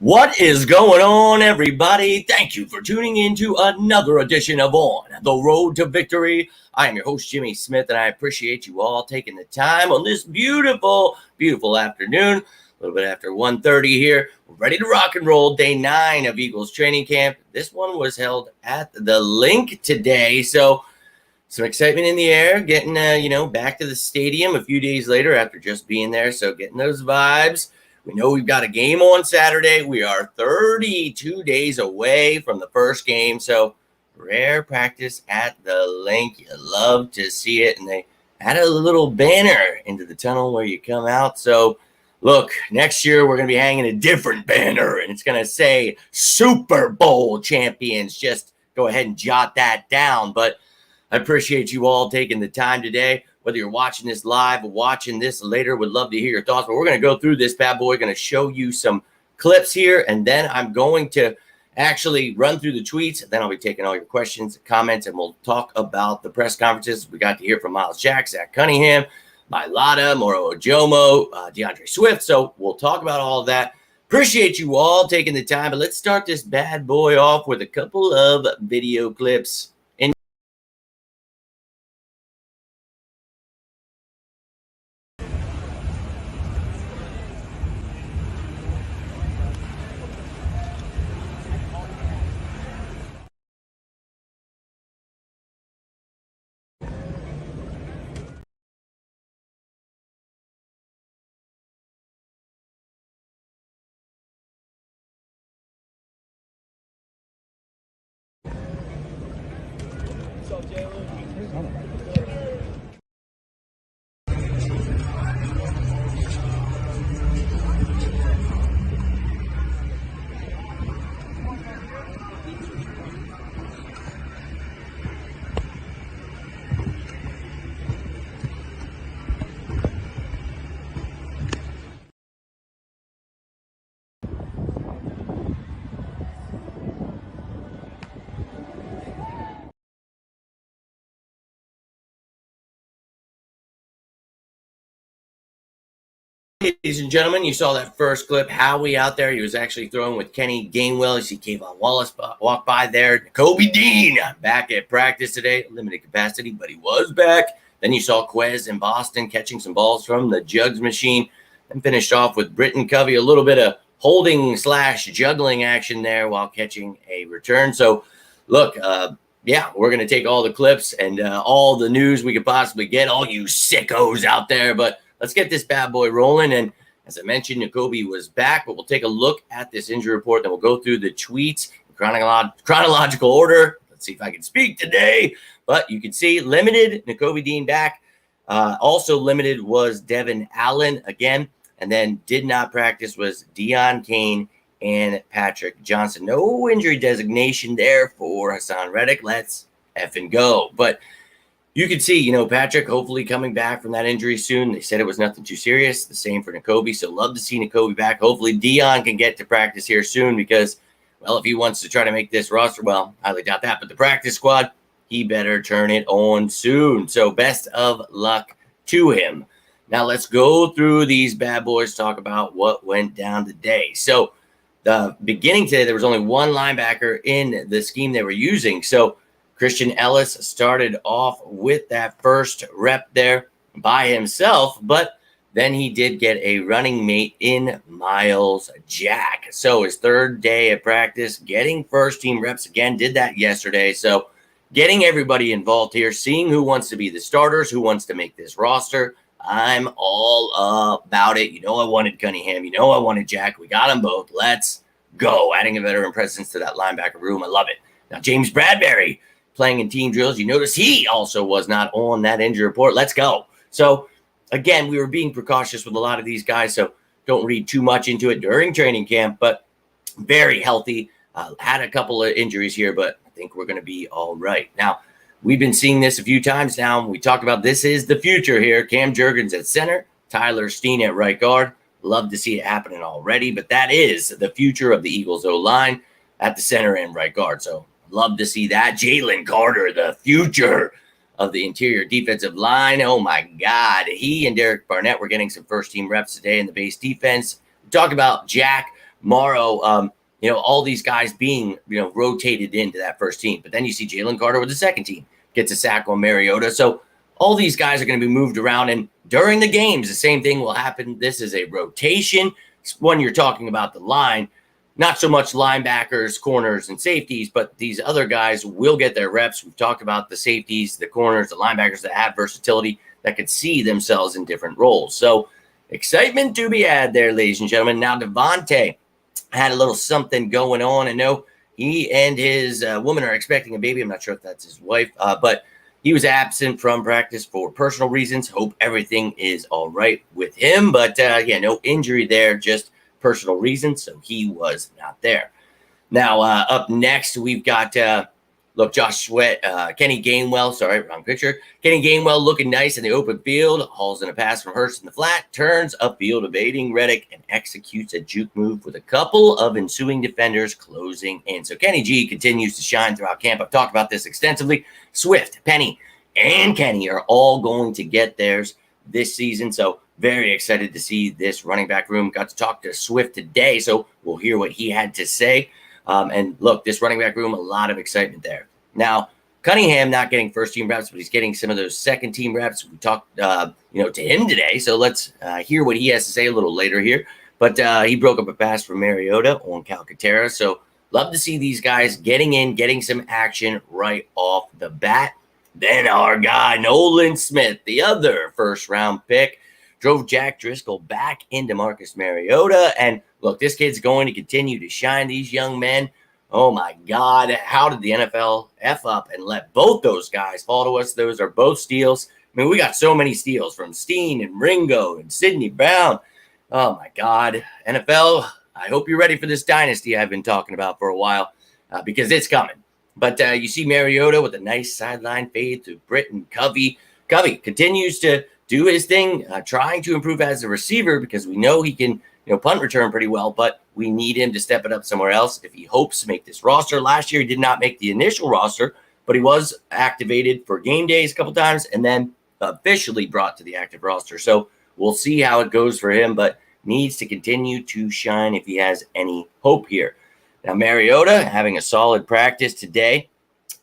What is going on, everybody? Thank you for tuning in to another edition of On the Road to Victory. I am your host, Jimmy Smith, and I appreciate you all taking the time on this beautiful, beautiful afternoon. A little bit after 1:30 here. We're ready to rock and roll. Day 9 of Eagles training camp. This one was held at the Link today, so some excitement in the air. Getting, back to the stadium a few days later after just being there, so getting those vibes. We know we've got a game on Saturday. We are 32 days away from the first game, so rare practice at the Link. You love to see it, and they added a little banner into the tunnel where you come out. So, look, next year we're going to be hanging a different banner, and it's going to say Super Bowl champions. Just go ahead and jot that down. But I appreciate you all taking the time today. Whether you're watching this live or watching this later, would love to hear your thoughts. But we're going to go through this bad boy. Going to show you some clips here, and then I'm going to actually run through the tweets. Then I'll be taking all your questions, comments, and we'll talk about the press conferences. We got to hear from Miles Jack, Zach Cunningham, Mailata, Moro Ojomo, DeAndre Swift. So we'll talk about all of that. Appreciate you all taking the time. But let's start this bad boy off with a couple of video clips. Ladies and gentlemen, you saw that first clip. Howie out there. He was actually throwing with Kenny Gainwell. You see Kayvon Wallace walk by there. Kobe Dean back at practice today. Limited capacity, but he was back. Then you saw Quez in Boston catching some balls from the Jugs machine. And finished off with Britton Covey. A little bit of holding / juggling action there while catching a return. So, look, we're going to take all the clips and all the news we could possibly get. All you sickos out there, but let's get this bad boy rolling. And as I mentioned, Nakobe was back, but we'll take a look at this injury report. Then we'll go through the tweets in chronological order. Let's see if I can speak today. But you can see limited, Nakobe Dean back. Also limited was Devin Allen again. And then did not practice was Deion Kane and Patrick Johnson. No injury designation there for Hassan Reddick. Let's effing go. But you can see, Patrick hopefully coming back from that injury soon. They said it was nothing too serious. The same for Nakobe. So love to see Nakobe back. Hopefully Deion can get to practice here soon because, well, if he wants to try to make this roster, well, highly doubt that. But the practice squad, he better turn it on soon. So best of luck to him. Now let's go through these bad boys, talk about what went down today. So the beginning today, there was only one linebacker in the scheme they were using. So Christian Ellis started off with that first rep there by himself, but then he did get a running mate in Miles Jack. So his third day of practice, getting first team reps again, did that yesterday. So getting everybody involved here, seeing who wants to be the starters, who wants to make this roster. I'm all about it. I wanted Cunningham. I wanted Jack. We got them both. Let's go. Adding a veteran presence to that linebacker room. I love it. Now, James Bradbury playing in team drills. You notice he also was not on that injury report. Let's go. So, again, we were being precautious with a lot of these guys, so don't read too much into it during training camp, but very healthy. Had a couple of injuries here, but I think we're going to be all right. Now, we've been seeing this a few times now. We talked about this is the future here. Cam Jurgens at center, Tyler Steen at right guard. Love to see it happening already, but that is the future of the Eagles O-line at the center and right guard. So, love to see that. Jalen Carter, the future of the interior defensive line. Oh, my God. He and Derek Barnett were getting some first-team reps today in the base defense. We talked about Jack Morrow, all these guys being, rotated into that first team. But then you see Jalen Carter with the second team, gets a sack on Mariota. So all these guys are going to be moved around. And during the games, the same thing will happen. This is a rotation. When you're talking about the line, not so much linebackers, corners, and safeties, but these other guys will get their reps. We've talked about the safeties, the corners, the linebackers that have versatility that could see themselves in different roles. So excitement to be had there, ladies and gentlemen. Now, Devontae had a little something going on. I know he and his woman are expecting a baby. I'm not sure if that's his wife, but he was absent from practice for personal reasons. Hope everything is all right with him. But no injury there, just personal reasons. So he was not there. Now, up next, we've got, Josh Sweat, Kenny Gainwell. Sorry, wrong picture. Kenny Gainwell looking nice in the open field. Hauls in a pass from Hurst in the flat. Turns upfield, evading Reddick, and executes a juke move with a couple of ensuing defenders closing in. So Kenny G continues to shine throughout camp. I've talked about this extensively. Swift, Penny, and Kenny are all going to get theirs this season. So very excited to see this running back room. Got to talk to Swift today, so we'll hear what he had to say. And look, this running back room, a lot of excitement there. Now, Cunningham not getting first-team reps, but he's getting some of those second-team reps. We talked, to him today, so let's hear what he has to say a little later here. But he broke up a pass for Mariota on Calcaterra, so love to see these guys getting some action right off the bat. Then our guy, Nolan Smith, the other first-round pick, drove Jack Driscoll back into Marcus Mariota. And look, this kid's going to continue to shine. These young men, oh my God, how did the NFL F up and let both those guys fall to us? Those are both steals. I mean, we got so many steals from Steen and Ringo and Sidney Brown. Oh my God, NFL, I hope you're ready for this dynasty I've been talking about for a while because it's coming. But you see Mariota with a nice sideline fade through Britt and Covey. Covey continues to do his thing, trying to improve as a receiver because we know he can, punt return pretty well, but we need him to step it up somewhere else if he hopes to make this roster. Last year, he did not make the initial roster, but he was activated for game days a couple times and then officially brought to the active roster. So we'll see how it goes for him, but needs to continue to shine if he has any hope here. Now, Mariota having a solid practice today,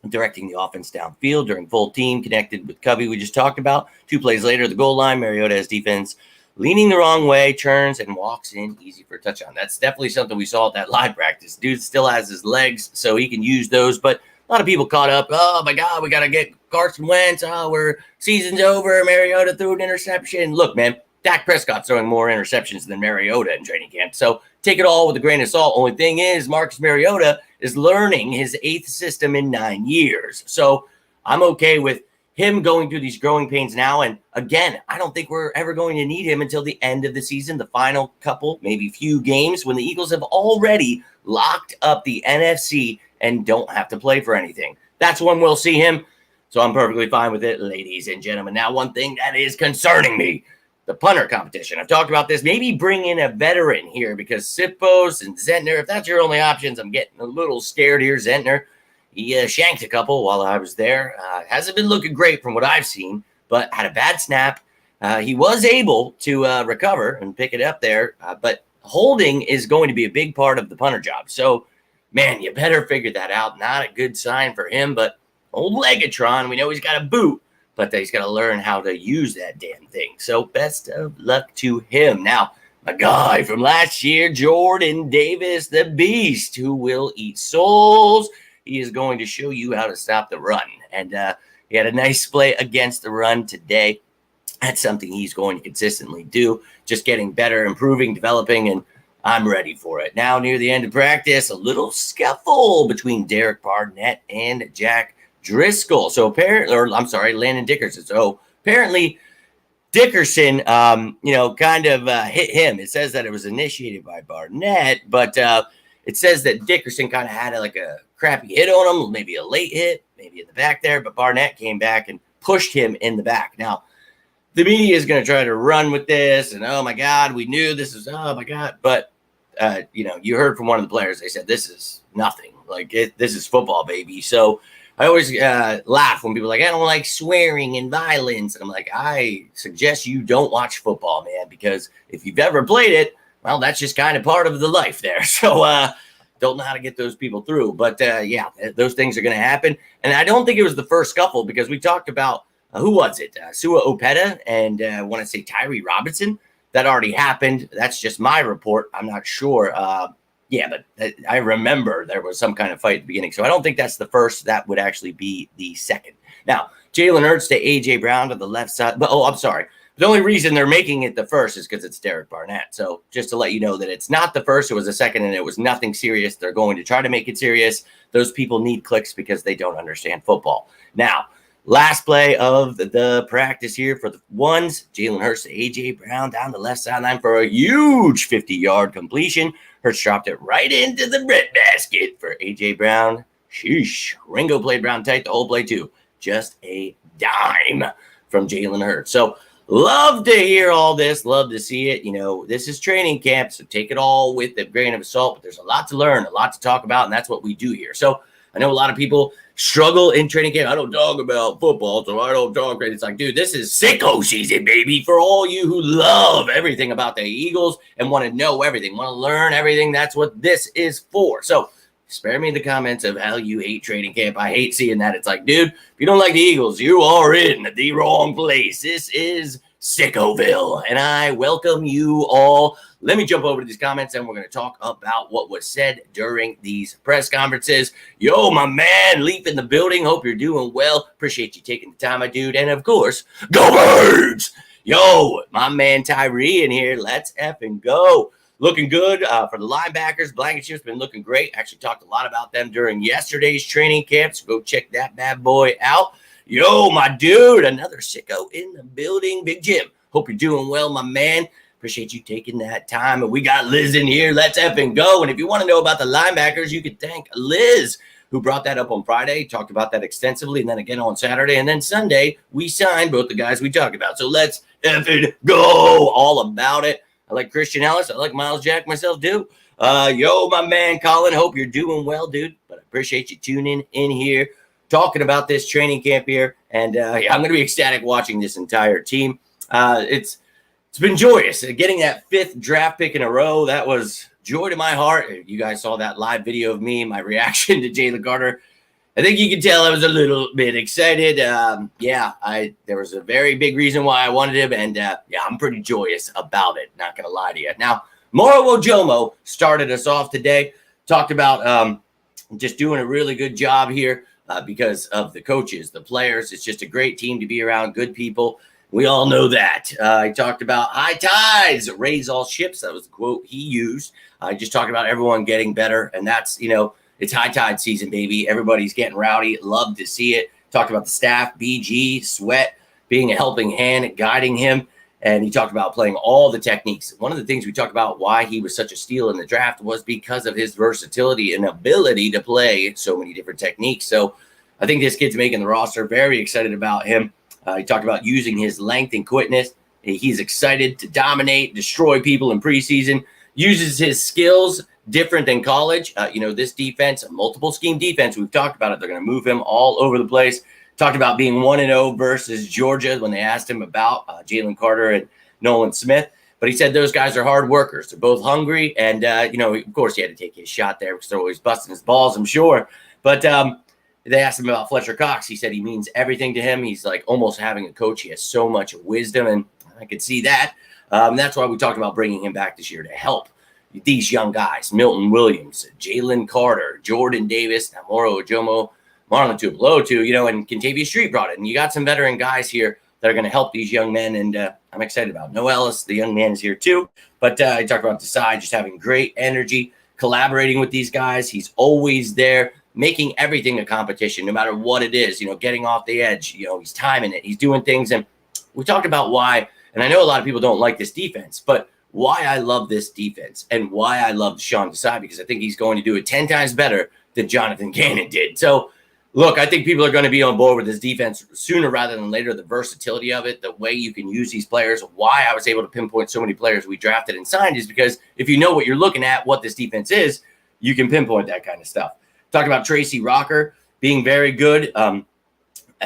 directing the offense downfield during full team, connected with Covey we just talked about. 2 plays later, the goal line, Mariota has defense leaning the wrong way, turns and walks in easy for a touchdown. That's definitely something we saw at that live practice. Dude still has his legs, so he can use those, but a lot of people caught up. Oh, my God, we got to get Carson Wentz. Oh, season's over. Mariota threw an interception. Look, man, Dak Prescott's throwing more interceptions than Mariota in training camp, so take it all with a grain of salt. Only thing is, Marcus Mariota is learning his 8th system in 9 years. So I'm okay with him going through these growing pains now. And again, I don't think we're ever going to need him until the end of the season, the final couple, maybe few games when the Eagles have already locked up the NFC and don't have to play for anything. That's when we'll see him. So I'm perfectly fine with it, ladies and gentlemen. Now, one thing that is concerning me, the punter competition. I've talked about this. Maybe bring in a veteran here because Sipos and Zentner, if that's your only options, I'm getting a little scared here. Zentner, he shanked a couple while I was there. Hasn't been looking great from what I've seen, but had a bad snap. He was able to recover and pick it up there, but holding is going to be a big part of the punter job. So, man, you better figure that out. Not a good sign for him, but old Legatron, we know he's got a boot, but he's got to learn how to use that damn thing. So best of luck to him. Now, my guy from last year, Jordan Davis, the beast who will eat souls. He is going to show you how to stop the run. And he had a nice play against the run today. That's something he's going to consistently do, just getting better, improving, developing, and I'm ready for it. Now, near the end of practice, a little scuffle between Derek Barnett and Jack Driscoll. So apparently, Landon Dickerson. So apparently Dickerson, kind of hit him. It says that it was initiated by Barnett, but it says that Dickerson kind of had a crappy hit on him, maybe a late hit, maybe in the back there, but Barnett came back and pushed him in the back. Now, the media is going to try to run with this, and oh my God, we knew this was, oh my God. But, you heard from one of the players, they said, this is nothing. This is football, baby. So I always laugh when people are like, I don't like swearing and violence. And I'm like, I suggest you don't watch football, man, because if you've ever played it, well, that's just kind of part of the life there. So don't know how to get those people through. But yeah, those things are going to happen. And I don't think it was the first scuffle because we talked about who was it? Sua Opeta and I want to say Tyree Robinson. That already happened. That's just my report. I'm not sure. Yeah, but I remember there was some kind of fight at the beginning. So I don't think that's the first. That would actually be the second. Now, Jalen Hurts to A.J. Brown to the left side. But, I'm sorry. The only reason they're making it the first is because it's Derek Barnett. So just to let you know that it's not the first, it was the second, and it was nothing serious. They're going to try to make it serious. Those people need clicks because they don't understand football. Now, last play of the practice here for the ones. Jalen Hurts to A.J. Brown down the left sideline for a huge 50-yard completion. Hurts dropped it right into the breadbasket for A.J. Brown. Sheesh. Ringo played Brown tight the whole play too. Just a dime from Jalen Hurts. So love to hear all this. Love to see it. You know, this is training camp, so take it all with a grain of salt. But there's a lot to learn, a lot to talk about, and that's what we do here. So I know a lot of people struggle in training camp. I don't talk about football, so I don't talk. It's like, dude, this is sicko season, baby. For all you who love everything about the Eagles and want to know everything, want to learn everything, that's what this is for. So spare me the comments of how you hate training camp. I hate seeing that. It's like, dude, if you don't like the Eagles, you are in the wrong place. This is Sickoville, and I welcome you all. Let me jump over to these comments, and we're going to talk about what was said during these press conferences. Yo, my man, Leaf in the building. Hope you're doing well. Appreciate you taking the time, my dude. And, of course, go Birds! Yo, my man Tyree in here. Let's effing go. Looking good for the linebackers. Blankenship's been looking great. Actually talked a lot about them during yesterday's training camp, so go check that bad boy out. Yo, my dude, another sicko in the building. Big Jim, hope you're doing well, my man. Appreciate you taking that time. And we got Liz in here. Let's effing go. And if you want to know about the linebackers, you can thank Liz, who brought that up on Friday. Talked about that extensively. And then again on Saturday. And then Sunday, we signed both the guys we talked about. So let's effing go. All about it. I like Christian Ellis. I like Miles Jack myself, too. Yo, my man, Colin. Hope you're doing well, dude. But I appreciate you tuning in here, talking about this training camp here. And yeah, I'm going to be ecstatic watching this entire team. It's been joyous. Getting that 5th draft pick in a row, that was joy to my heart. You guys saw that live video of me, my reaction to Jalen Carter. I think you can tell I was a little bit excited. There was a very big reason why I wanted him, and I'm pretty joyous about it. Not going to lie to you. Now, Moro Ojomo started us off today. Talked about just doing a really good job here because of the coaches, the players. It's just a great team to be around, good people. We all know that. He talked about high tides, raise all ships. That was the quote he used. He just talked about everyone getting better, and that's, it's high tide season, baby. Everybody's getting rowdy. Love to see it. Talked about the staff, BG, Sweat, being a helping hand, guiding him. And he talked about playing all the techniques. One of the things we talked about why he was such a steal in the draft was because of his versatility and ability to play so many different techniques. So I think this kid's making the roster. Very excited about him. He talked about using his length and quickness. He's excited to dominate, destroy people in preseason. Uses his skills different than college. This defense, a multiple scheme defense, we've talked about it. They're going to move him all over the place. Talked about being 1-0 versus Georgia when they asked him about Jalen Carter and Nolan Smith. But he said those guys are hard workers. They're both hungry. And, of course, he had to take his shot there because they're always busting his balls, I'm sure. But they asked him about Fletcher Cox. He said he means everything to him. He's like almost having a coach. He has so much wisdom, and I could see that. That's why we talked about bringing him back this year to help these young guys, Milton Williams, Jalen Carter, Jordan Davis, Moro Ojomo, Marlon Tuipulotu, and Kentavious Street brought it. And you got some veteran guys here that are going to help these young men, and I'm excited about Noah Ellis. The young man is here too. But I talked about Desai just having great energy, collaborating with these guys. He's always there, making everything a competition, no matter what it is, getting off the edge. He's timing it. He's doing things. And we talked about why, and I know a lot of people don't like this defense, but why I love this defense and why I love Sean Desai, because I think he's going to do it 10 times better than Jonathan Gannon did. So, look, I think people are going to be on board with this defense sooner rather than later. The versatility of it, the way you can use these players, why I was able to pinpoint so many players we drafted and signed is because if you know what you're looking at, what this defense is, you can pinpoint that kind of stuff. Talked about Tracy Rocker being very good.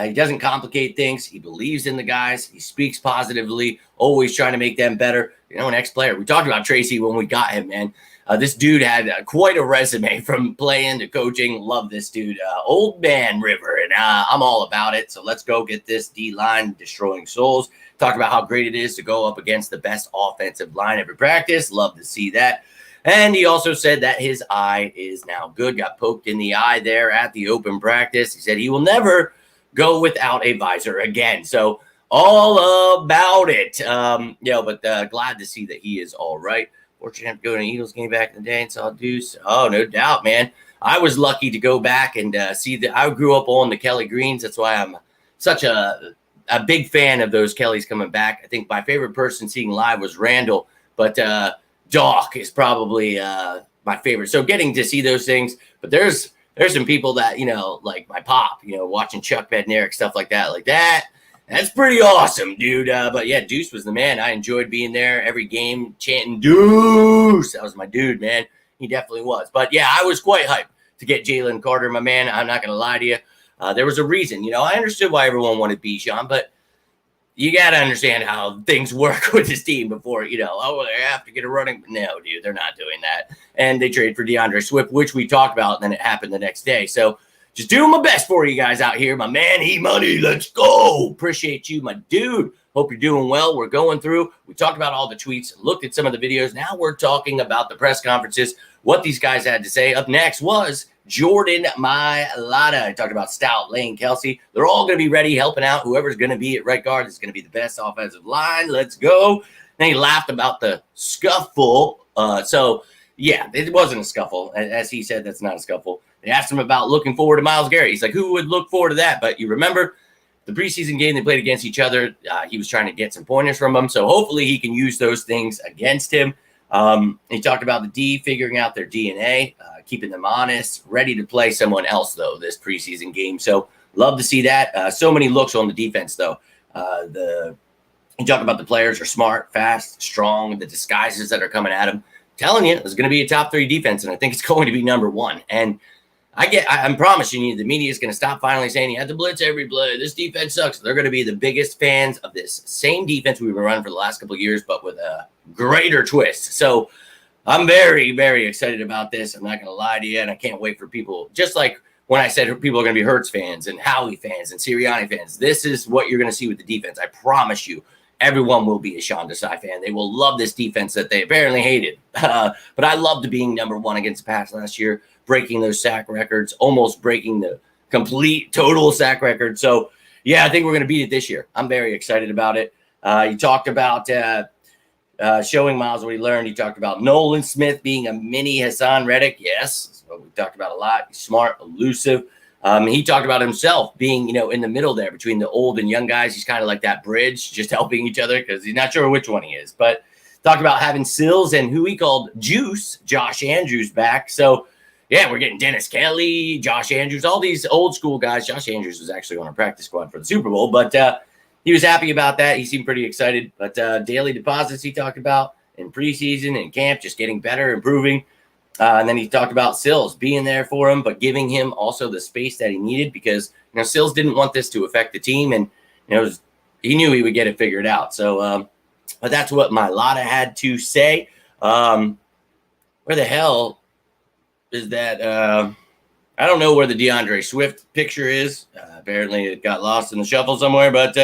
He doesn't complicate things. He believes in the guys. He speaks positively, always trying to make them better. An ex-player. We talked about Tracy when we got him, man. This dude had quite a resume from playing to coaching. Love this dude. Old man River, and I'm all about it. So let's go get this D-line destroying souls. Talked about how great it is to go up against the best offensive line every practice. Love to see that. And he also said that his eye is now good. Got poked in the eye there at the open practice. He said he will never go without a visor again. So all about it. But glad to see that he is all right. Fortunate to go to an Eagles game back in the day and saw Deuce. Oh, no doubt, man. I was lucky to go back and see that. I grew up on the Kelly Greens. That's why I'm such a big fan of those Kellys coming back. I think my favorite person seeing live was Randall, but Doc is probably my favorite. So getting to see those things, but there's some people that, like my pop, watching Chuck Bednarik, stuff like that. That's pretty awesome, dude. But yeah, Deuce was the man. I enjoyed being there every game, chanting Deuce. That was my dude, man. He definitely was. But yeah, I was quite hyped to get Jalen Carter, my man. I'm not going to lie to you. There was a reason. I understood why everyone wanted Bijan, but you got to understand how things work with this team before, they have to get a running. No, dude, they're not doing that. And they traded for DeAndre Swift, which we talked about, and then it happened the next day. So just doing my best for you guys out here. My man, E-Money, let's go. Appreciate you, my dude. Hope you're doing well. We're going through. We talked about all the tweets, looked at some of the videos. Now we're talking about the press conferences, what these guys had to say. Up next was Jordan Mailata. I talked about Stout, Lane, Kelsey. They're all going to be ready, helping out. Whoever's going to be at right guard is going to be the best offensive line. Let's go. Then he laughed about the scuffle. Yeah, it wasn't a scuffle. As he said, that's not a scuffle. They asked him about looking forward to Myles Garrett. He's like, who would look forward to that? But you remember the preseason game they played against each other. He was trying to get some pointers from him. So hopefully he can use those things against him. He talked about the D, figuring out their DNA, keeping them honest, ready to play someone else, though, this preseason game. So love to see that. So many looks on the defense, though. He talked about the players are smart, fast, strong, the disguises that are coming at them. Telling you, it's going to be a top 3 defense, and I think it's going to be number 1. And I'm promising you, the media is going to stop finally saying you have to blitz every play. This defense sucks. They're going to be the biggest fans of this same defense we've been running for the last couple of years, but with a greater twist. So I'm very, very excited about this. I'm not going to lie to you, and I can't wait for people. Just like when I said people are going to be Hurts fans and Howie fans and Sirianni fans, this is what you're going to see with the defense. I promise you. Everyone will be a Sean Desai fan. They will love this defense that they apparently hated. But I loved being number 1 against the pass last year, breaking those sack records, almost breaking the complete total sack record. So, yeah, I think we're going to beat it this year. I'm very excited about it. He talked about showing Myles what he learned. He talked about Nolan Smith being a mini Hassan Reddick. Yes, that's what we talked about a lot. He's smart, elusive. He talked about himself being, in the middle there between the old and young guys. He's kind of like that bridge, just helping each other because he's not sure which one he is. But talked about having Sills and who he called Juice, Josh Andrews, back. So, yeah, we're getting Dennis Kelly, Josh Andrews, all these old school guys. Josh Andrews was actually on our practice squad for the Super Bowl, but he was happy about that. He seemed pretty excited. But daily deposits he talked about in preseason and camp, just getting better, improving. And then he talked about Sills being there for him, but giving him also the space that he needed because, Sills didn't want this to affect the team. And, he knew he would get it figured out. So, but that's what Mailata had to say. Where the hell is that? I don't know where the DeAndre Swift picture is. Apparently it got lost in the shuffle somewhere, but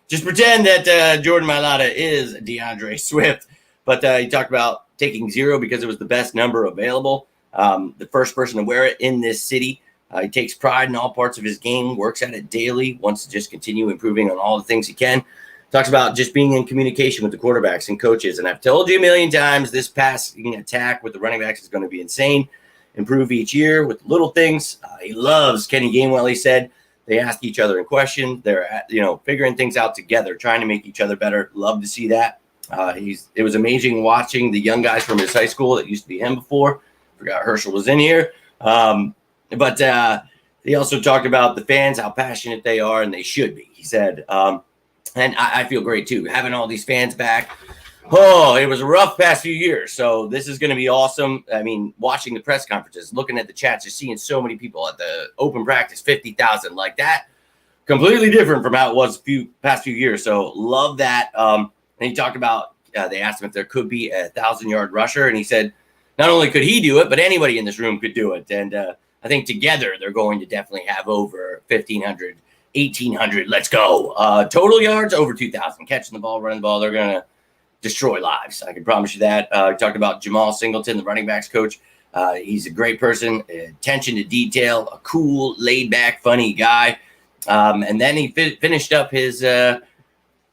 just pretend that Jordan Mailata is DeAndre Swift. But he talked about taking 0 because it was the best number available. The first person to wear it in this city. He takes pride in all parts of his game, works at it daily, wants to just continue improving on all the things he can. Talks about just being in communication with the quarterbacks and coaches. And I've told you a million times, this passing attack with the running backs is going to be insane. Improve each year with little things. He loves Kenny Gainwell, he said. They ask each other in questions. They're, figuring things out together, trying to make each other better. Love to see that. It was amazing watching the young guys from his high school that used to be him before. Forgot Herschel was in here. But he also talked about the fans, how passionate they are, and they should be, he said. And I feel great, too, having all these fans back. Oh, it was a rough past few years. So this is going to be awesome. I mean, watching the press conferences, looking at the chats, just seeing so many people at the open practice, 50,000 like that completely different from how it was past few years. So love that. And he talked about, they asked him if there could be a 1,000-yard rusher, and he said not only could he do it, but anybody in this room could do it. And I think together they're going to definitely have over 1,500, 1,800. Let's go. Total yards over 2,000. Catching the ball, running the ball. They're going to destroy lives. I can promise you that. We talked about Jamal Singleton, the running backs coach. He's a great person, attention to detail, a cool, laid-back, funny guy. And then he finished up his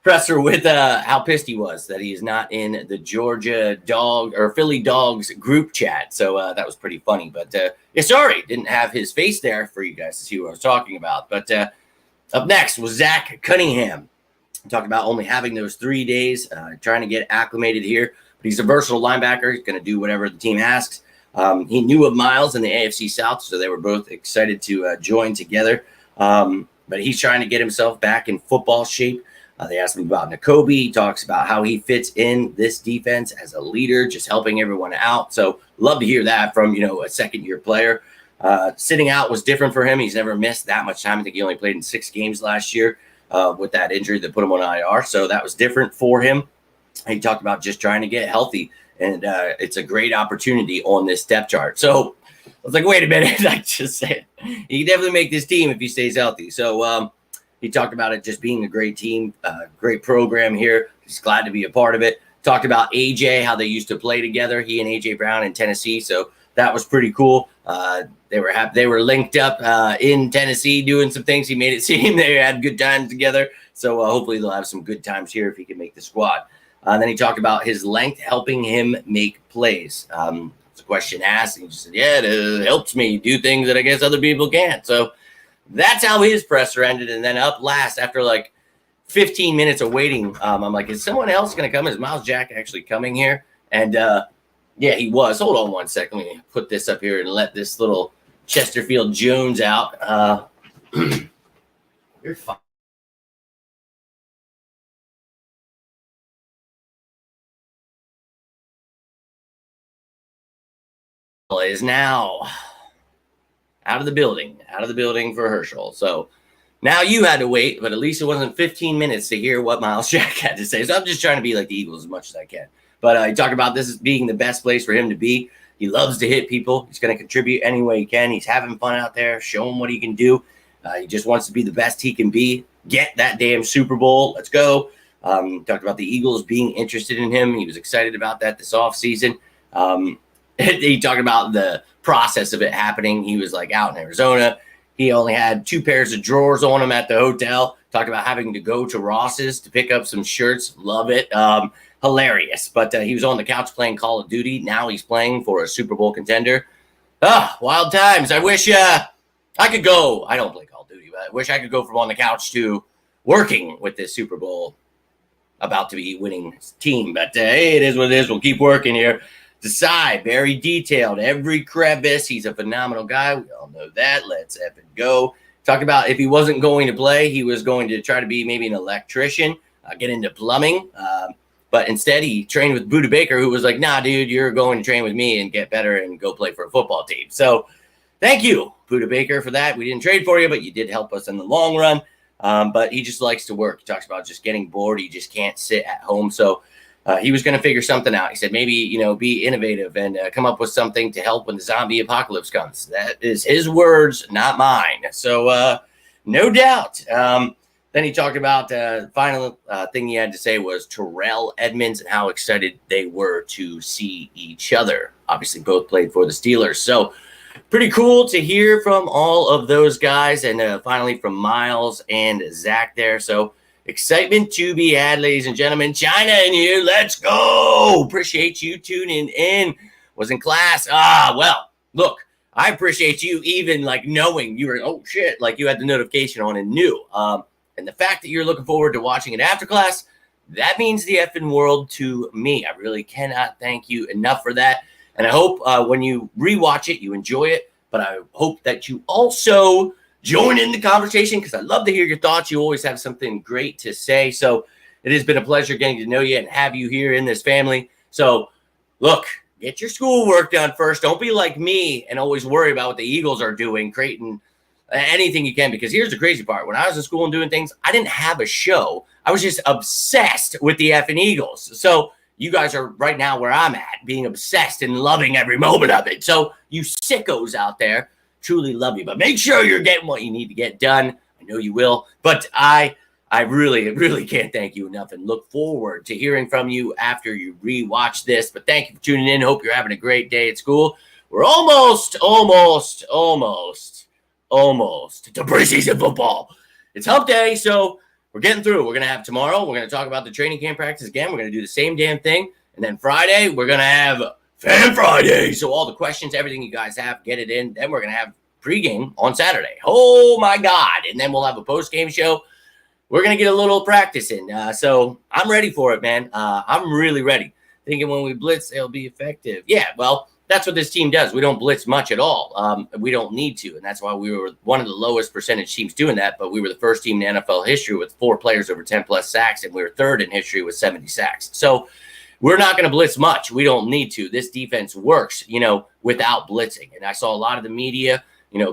presser with how pissed he was that he is not in the Georgia Dog or Philly Dogs group chat. So that was pretty funny. But yeah, sorry, didn't have his face there for you guys to see what I was talking about. But up next was Zach Cunningham. Talked about only having those 3 days, trying to get acclimated here. But he's a versatile linebacker. He's going to do whatever the team asks. He knew of Miles in the AFC South, so they were both excited to join together. But he's trying to get himself back in football shape. They asked him about Nakobe. He talks about how he fits in this defense as a leader, just helping everyone out. So love to hear that from, a second-year player. Sitting out was different for him. He's never missed that much time. I think he only played in 6 games last year with that injury that put him on IR. So that was different for him. He talked about just trying to get healthy, and it's a great opportunity on this depth chart. So I was like, wait a minute. I just said he can definitely make this team if he stays healthy. So he talked about it just being a great team, great program here. He's glad to be a part of it. Talked about AJ, how they used to play together, he and AJ Brown in Tennessee. So that was pretty cool. They were linked up in Tennessee doing some things. He made it seem they had good times together. So hopefully they'll have some good times here if he can make the squad. Then he talked about his length helping him make plays. It's a question asked, and he just said, yeah, it helps me do things that I guess other people can't. So that's how his presser ended. And then up last, after like 15 minutes of waiting, I'm like, is someone else going to come? Is Miles Jack actually coming here? And yeah, he was. Hold on one second. Let me put this up here and let this little Chesterfield Jones out. You're fine. Is now out of the building for Herschel. So now you had to wait, but at least it wasn't 15 minutes to hear what Miles Jack had to say. So I'm just trying to be like the Eagles as much as I can. But he talked about this as being the best place for him to be. He loves to hit people. He's going to contribute any way he can. He's having fun out there. Show him what he can do. He just wants to be the best he can be. Get that damn Super Bowl. Let's go. Talked about the Eagles being interested in him. He was excited about that this offseason. He talked about the process of it happening. He was like out in Arizona. He only had 2 pairs of drawers on him at the hotel. Talked about having to go to Ross's to pick up some shirts. Love it. Hilarious. But he was on the couch playing Call of Duty. Now he's playing for a Super Bowl contender. Wild times. I wish I could go. I don't play Call of Duty, but I wish I could go from on the couch to working with this Super Bowl about to be winning team. But hey, it is what it is. We'll keep working here. Desai, very detailed. Every crevice. He's a phenomenal guy. We all know that. Let's effing go. Talked about if he wasn't going to play, he was going to try to be maybe an electrician, get into plumbing. But instead, he trained with Buda Baker, who was like, nah, dude, you're going to train with me and get better and go play for a football team. So thank you, Buda Baker, for that. We didn't trade for you, but you did help us in the long run. But he just likes to work. He talks about just getting bored. He just can't sit at home. So he was going to figure something out. He said maybe, be innovative and come up with something to help when the zombie apocalypse comes. That is his words, not mine. So no doubt. Then he talked about the final thing he had to say was Terrell Edmonds and how excited they were to see each other. Obviously, both played for the Steelers. So pretty cool to hear from all of those guys. And finally from Miles and Zach there. So excitement to be had, ladies and gentlemen. China in here. Let's go. Appreciate you tuning in. Was in class. Well, look, I appreciate you even like knowing you were, oh shit, like you had the notification on and knew. And the fact that you're looking forward to watching it after class, that means the effing world to me. I really cannot thank you enough for that. And I hope when you rewatch it, you enjoy it. But I hope that you also join in the conversation because I love to hear your thoughts. You always have something great to say. So it has been a pleasure getting to know you and have you here in this family. So look, get your schoolwork done first. Don't be like me and always worry about what the Eagles are doing, creating anything you can, because here's the crazy part. When I was in school and doing things, I didn't have a show. I was just obsessed with the effing Eagles. So you guys are right now where I'm at, being obsessed and loving every moment of it. So you sickos out there, truly love you. But make sure you're getting what you need to get done. I know you will. But I really can't thank you enough, and look forward to hearing from you after you rewatch this. But thank you for tuning in. Hope you're having a great day at school. We're almost to preseason football. It's hump day, so we're getting through. We're going to have tomorrow. We're going to talk about the training camp practice again. We're going to do the same damn thing. And then Friday, we're going to have Fan Friday. So all the questions, everything you guys have, get it in. Then we're going to have pregame on Saturday. Oh, my God. And then we'll have a postgame show. We're going to get a little practice in. So I'm ready for it, man. I'm really ready. Thinking when we blitz, it'll be effective. Yeah, well, that's what this team does. We don't blitz much at all. We don't need to, and that's why we were one of the lowest percentage teams doing that, but we were the first team in NFL history with 4 players over 10-plus sacks, and we were third in history with 70 sacks. So we're not going to blitz much. We don't need to. This defense works, without blitzing. And I saw a lot of the media,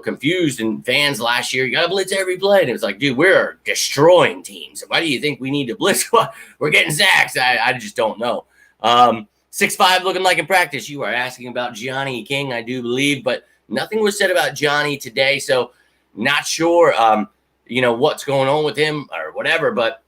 confused, and fans last year, you got to blitz every play. And it was like, dude, we're destroying teams. Why do you think we need to blitz? We're getting sacks. I just don't know. 6'5", looking like in practice. You are asking about Johnny King, I do believe, but nothing was said about Johnny today, so not sure, what's going on with him or whatever, but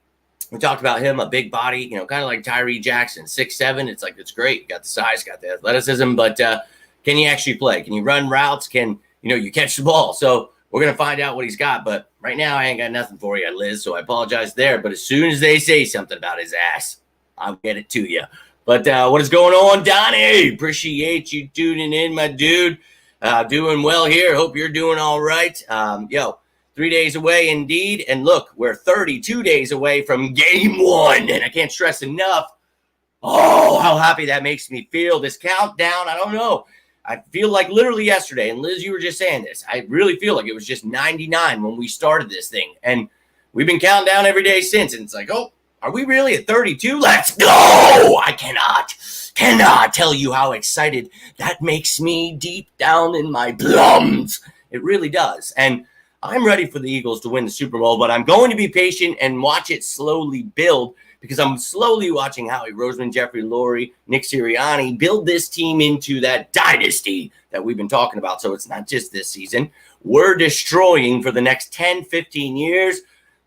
we talked about him, a big body, kind of like Tyree Jackson, 6'7". It's like, it's great. You got the size, got the athleticism, but can he actually play? Can you run routes? Can, you catch the ball? So we're going to find out what he's got, but right now I ain't got nothing for you, Liz, so I apologize there, but as soon as they say something about his ass, I'll get it to you. But what is going on, Donnie? Appreciate you tuning in, my dude. Doing well here. Hope you're doing all right. 3 days away indeed. And look, we're 32 days away from game 1. And I can't stress enough, how happy that makes me feel. This countdown, I don't know. I feel like literally yesterday, and Liz, you were just saying this, I really feel like it was just 99 when we started this thing. And we've been counting down every day since. And it's like, are we really at 32? Let's go! I cannot tell you how excited that makes me deep down in my plums. It really does. And I'm ready for the Eagles to win the Super Bowl, but I'm going to be patient and watch it slowly build, because I'm slowly watching Howie Roseman, Jeffrey Lurie, Nick Sirianni build this team into that dynasty that we've been talking about. So it's not just this season. We're destroying for the next 10, 15 years.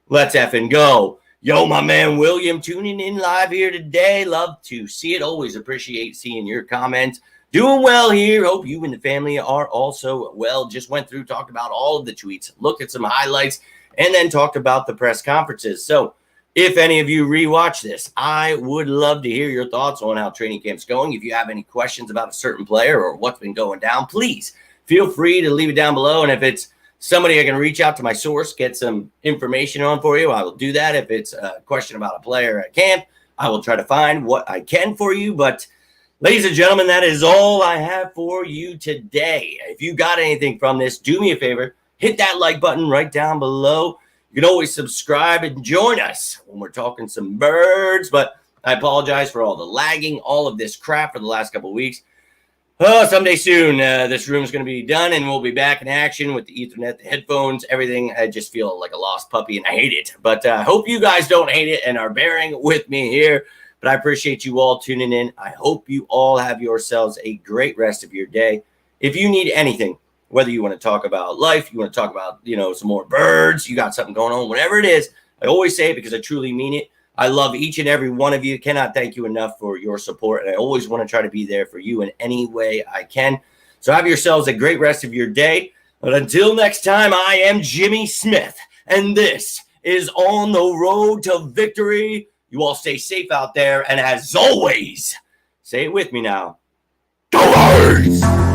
Let's effing go. Yo, my man William, tuning in live here today. Love to see it. Always appreciate seeing your comments. Doing well here. Hope you and the family are also well. Just went through, talked about all of the tweets, looked at some highlights, and then talked about the press conferences. So if any of you rewatch this, I would love to hear your thoughts on how training camp's going. If you have any questions about a certain player or what's been going down, please feel free to leave it down below. And if it's somebody I can reach out to my source, get some information on for you, I will do that. If it's a question about a player at camp, I will try to find what I can for you. But ladies and gentlemen, that is all I have for you today. If you got anything from this, do me a favor, hit that like button right down below. You can always subscribe and join us when we're talking some birds. But I apologize for all the lagging, all of this crap for the last couple of weeks. Someday soon, this room is going to be done, and we'll be back in action with the Ethernet, the headphones, everything. I just feel like a lost puppy, and I hate it. But I hope you guys don't hate it and are bearing with me here. But I appreciate you all tuning in. I hope you all have yourselves a great rest of your day. If you need anything, whether you want to talk about life, you want to talk about, some more birds, you got something going on, whatever it is, I always say it because I truly mean it. I love each and every one of you. Cannot thank you enough for your support. And I always want to try to be there for you in any way I can. So have yourselves a great rest of your day. But until next time, I am Jimmy Smith, and this is On the Road to Victory. You all stay safe out there. And as always, say it with me now. Go Birds!